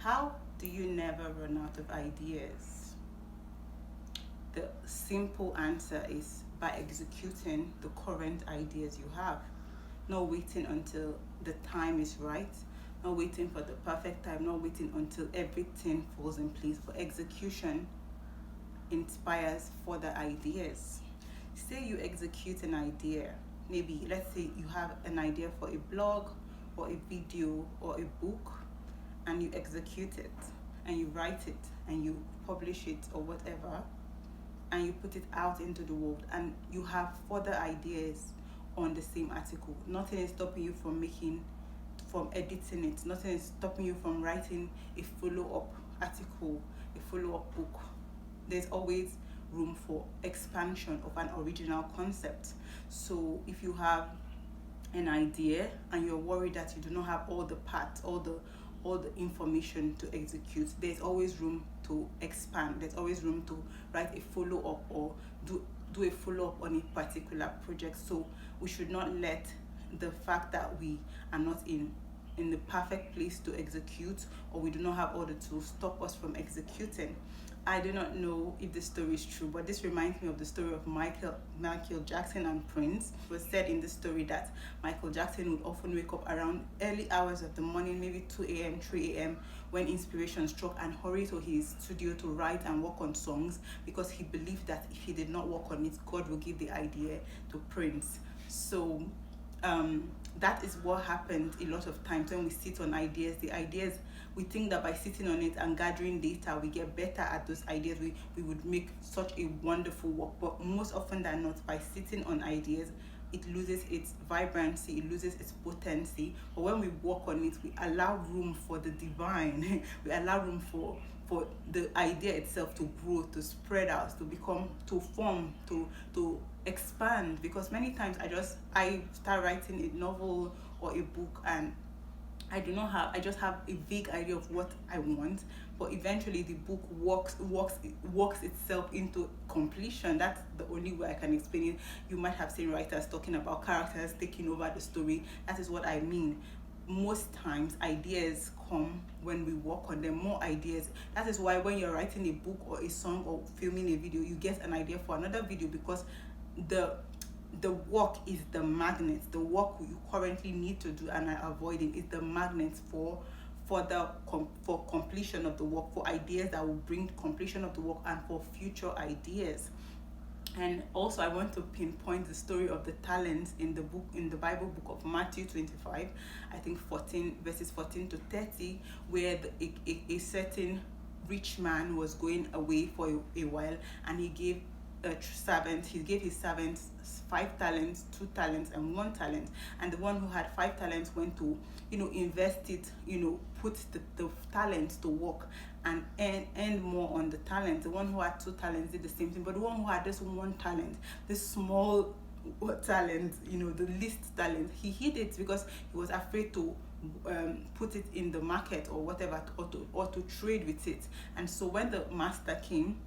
How do you never run out of ideas? The simple answer is by executing the current ideas you have, not waiting until the time is right, not waiting for the perfect time, not waiting until everything falls in place. But execution inspires further ideas. Say you execute an idea, maybe let's say you have an idea for a blog or a video or a book, and you execute it and you write it and you publish it or whatever, and you put it out into the world, and you have further ideas on the same article. Nothing is stopping you from editing it. Nothing is stopping you from writing a follow-up article, a follow-up book. There's always room for expansion of an original concept. So if you have an idea and you're worried that you do not have all the parts, all the information to execute, there's always room to expand. There's always room to write a follow-up or do a follow-up on a particular project. So we should not let the fact that we are not in the perfect place to execute, or we do not have all the tools, stop us from executing. I do not know if this story is true, but this reminds me of the story of Michael Jackson and Prince. It was said in the story that Michael Jackson would often wake up around early hours of the morning, maybe 2 a.m., 3 a.m., when inspiration struck, and hurry to his studio to write and work on songs, because he believed that if he did not work on it, God will give the idea to Prince. So that is what happened a lot of times when we sit on ideas. The ideas, we think that by sitting on it and gathering data, we get better at those ideas. We would make such a wonderful work. But most often than not, by sitting on ideas, it loses its vibrancy, it loses its potency. But when we work on it, we allow room for the divine. We allow room for the idea itself to grow, to spread out, to become, to form, to expand. Because many times I start writing a novel or a book, and I just have a vague idea of what I want, but eventually the book works itself into completion. That's the only way I can explain it. You might have seen writers talking about characters taking over the story. That is what I mean. Most times ideas come when we work on them. More ideas. That is why when you're writing a book or a song or filming a video, you get an idea for another video, because the work is the magnet. The work you currently need to do and are avoiding is the magnet for completion of the work, for ideas that will bring completion of the work, and for future ideas. And also I want to pinpoint the story of the talents in the Bible book of Matthew 25, I think 14 verses 14 to 30, where a certain rich man was going away for a while, and he gave his servants 5 talents, 2 talents, and 1 talent. And the one who had 5 talents went to invest it, put the talents to work and earn more on the talent. The one who had 2 talents did the same thing, but the one who had this 1 talent, this small talent, the least talent, he hid it because he was afraid to put it in the market or whatever, or to trade with it. And so when the master came,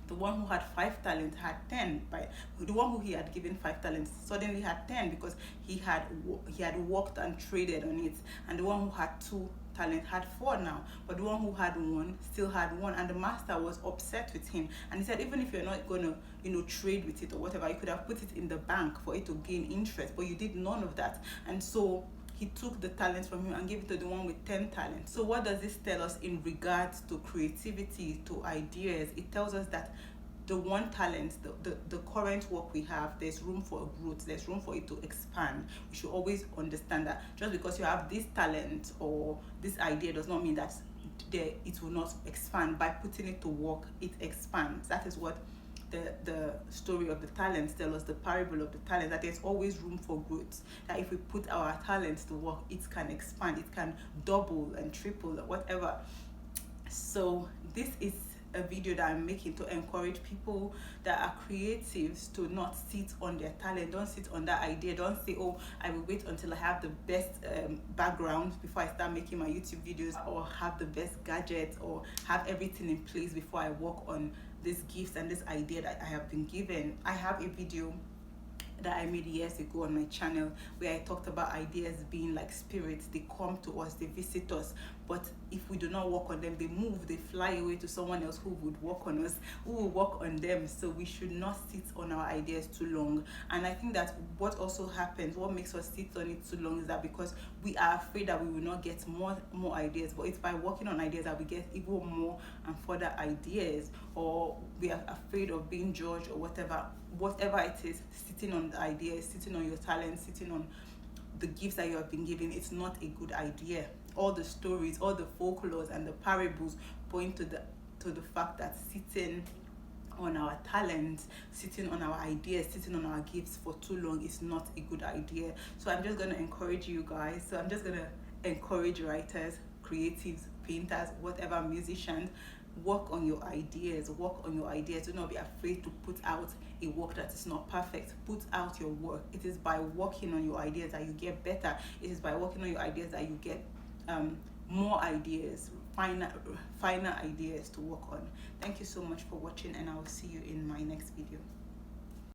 the one who had 5 talents had 10. By the one who he had given 5 talents suddenly had 10, because he had worked and traded on it. And the one who had 2 talents had 4 now, but the one who had 1 still had 1. And the master was upset with him, and he said, even if you're not going to trade with it or whatever, you could have put it in the bank for it to gain interest, but you did none of that. And so he took the talents from him and gave it to the one with 10 talents. So what does this tell us in regards to creativity, to ideas? It tells us that the 1 talent, the current work we have, there's room for growth, there's room for it to expand. We should always understand that just because you have this talent or this idea does not mean that it will not expand. By putting it to work, it expands. That is what the story of the talents tell us, the parable of the talent, that there's always room for growth, that if we put our talents to work, it can expand, it can double and triple or whatever. So this is a video that I'm making to encourage people that are creatives to not sit on their talent. Don't sit on that idea. Don't say, oh, I will wait until I have the best background before I start making my YouTube videos, or have the best gadgets, or have everything in place before I work on this gift and this idea that I have been given. I have a video that I made years ago on my channel where I talked about ideas being like spirits. They come to us, they visit us but if we do not work on them, they move, they fly away to someone else who would work on us, who will work on them. So we should not sit on our ideas too long. And I think that what also happens, what makes us sit on it too long, is that because we are afraid that we will not get more ideas. But it's by working on ideas that we get even more and further ideas. Or we are afraid of being judged, or whatever it is. Sitting on the ideas, sitting on your talent, sitting on the gifts that you have been given, it's not a good idea. All the stories, all the folklores and the parables point to the fact that sitting on our talents, sitting on our ideas, sitting on our gifts for too long is not a good idea. So I'm just going to encourage you guys. So I'm just going to encourage writers, creatives, painters, whatever, musicians, work on your ideas. Do not be afraid to put out a work that is not perfect. Put out your work. It is by working on your ideas that you get better. It is by working on your ideas that you get more ideas, finer ideas to work on. Thank you so much for watching, and I will see you in my next video.